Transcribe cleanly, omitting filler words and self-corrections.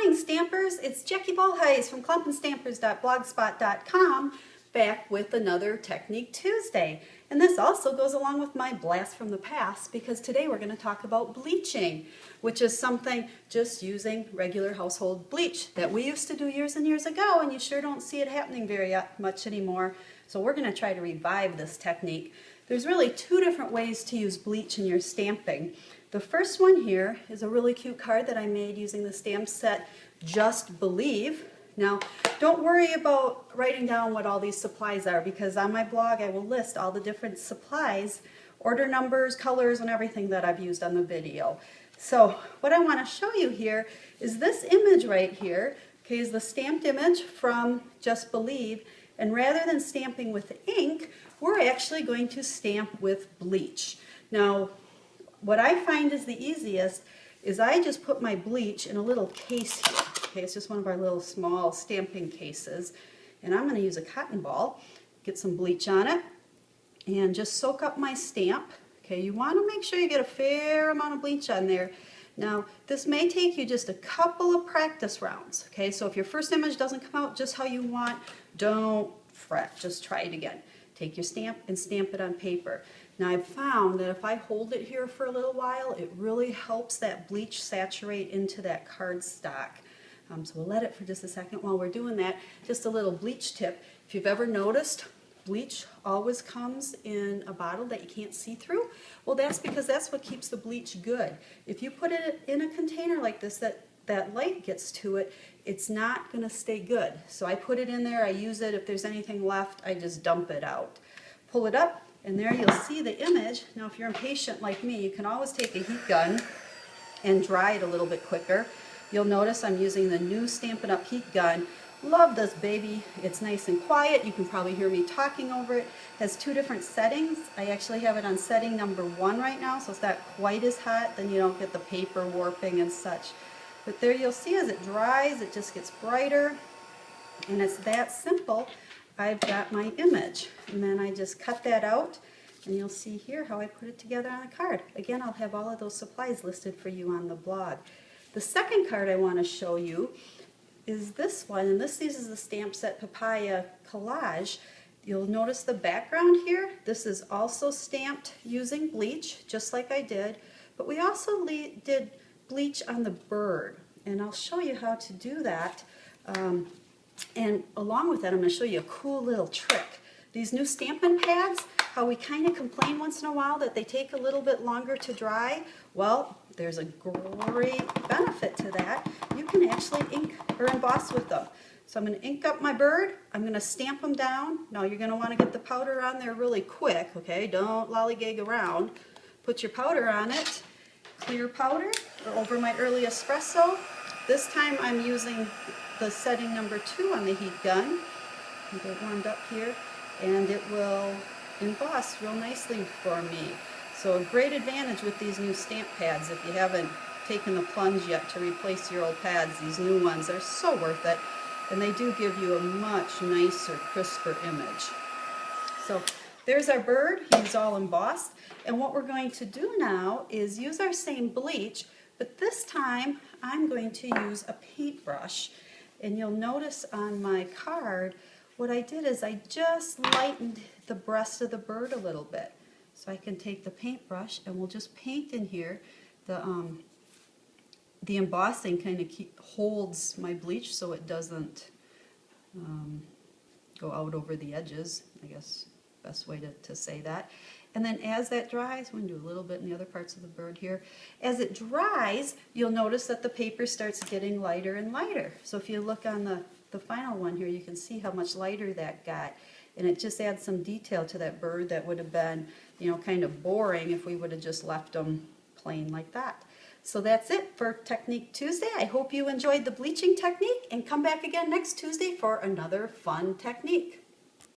morning, Stampers. It's Jackie Bolhuis from clumpandstampers.blogspot.com back with another Technique Tuesday. And this also goes along with my blast from the past because today we're going to talk about bleaching, which is something just using regular household bleach that we used to do years and years ago, and you sure don't see it happening very much anymore. So we're going to try to revive this technique. There's really two different ways to use bleach in your stamping. The first one here is a really cute card that I made using the stamp set Just Believe. Now, don't worry about writing down what all these supplies are because on my blog I will list all the different supplies, order numbers, colors, and everything that I've used on the video. So what I want to show you here is this image right here, okay, is the stamped image from Just Believe, and rather than stamping with ink, we're actually going to stamp with bleach. Now, what I find is the easiest is I just put my bleach in a little case here. Okay, it's just one of our little small stamping cases. And I'm going to use a cotton ball, get some bleach on it, and just soak up my stamp. Okay, you want to make sure you get a fair amount of bleach on there. Now, this may take you just a couple of practice rounds. Okay, so if your first image doesn't come out just how you want, don't fret, just try it again. Take your stamp and stamp it on paper. Now I've found that if I hold it here for a little while, it really helps that bleach saturate into that cardstock. So we'll let it for just a second. While we're doing that, just a little bleach tip. If you've ever noticed, bleach always comes in a bottle that you can't see through. Well, that's because that's what keeps the bleach good. If you put it in a container like this that light gets to it, it's not going to stay good. So I put it in there, I use it. If there's anything left, I just dump it out. Pull it up, and there you'll see the image. Now, if you're impatient like me, you can always take a heat gun and dry it a little bit quicker. You'll notice I'm using the new Stampin' Up! Heat gun. Love this baby. It's nice and quiet. You can probably hear me talking over it. It has two different settings. I actually have it on setting number 1 right now, so it's not quite as hot. Then you don't get the paper warping and such. But there you'll see as it dries, it just gets brighter. And it's that simple. I've got my image. And then I just cut that out. And you'll see here how I put it together on a card. Again, I'll have all of those supplies listed for you on the blog. The second card I want to show you is this one. And this uses the Stamp Set Papaya Collage. You'll notice the background here. This is also stamped using bleach, just like I did. But we also did bleach on the bird, and I'll show you how to do that. And along with that, I'm going to show you a cool little trick. These new stamping pads, how we kind of complain once in a while that they take a little bit longer to dry. Well, there's a great benefit to that. You can actually ink or emboss with them. So I'm going to ink up my bird. I'm going to stamp them down. Now you're going to want to get the powder on there really quick, okay? Don't lollygag around. Put your powder on it. Clear powder over my early espresso. This time I'm using the setting number 2 on the heat gun. I'll get it warmed up here, and it will emboss real nicely for me. So a great advantage with these new stamp pads. If you haven't taken the plunge yet to replace your old pads, these new ones are so worth it, and they do give you a much nicer, crisper image. So there's our bird. He's all embossed. And what we're going to do now is use our same bleach, but this time I'm going to use a paintbrush. And you'll notice on my card, what I did is I just lightened the breast of the bird a little bit. So I can take the paintbrush and we'll just paint in here. The embossing kind of holds my bleach so it doesn't go out over the edges, I guess. Best way to say that. And then as that dries, I'm going to do a little bit in the other parts of the bird here. As it dries, you'll notice that the paper starts getting lighter and lighter. So if you look on the final one here, you can see how much lighter that got. And it just adds some detail to that bird that would have been, you know, kind of boring if we would have just left them plain like that. So that's it for Technique Tuesday. I hope you enjoyed the bleaching technique, and come back again next Tuesday for another fun technique.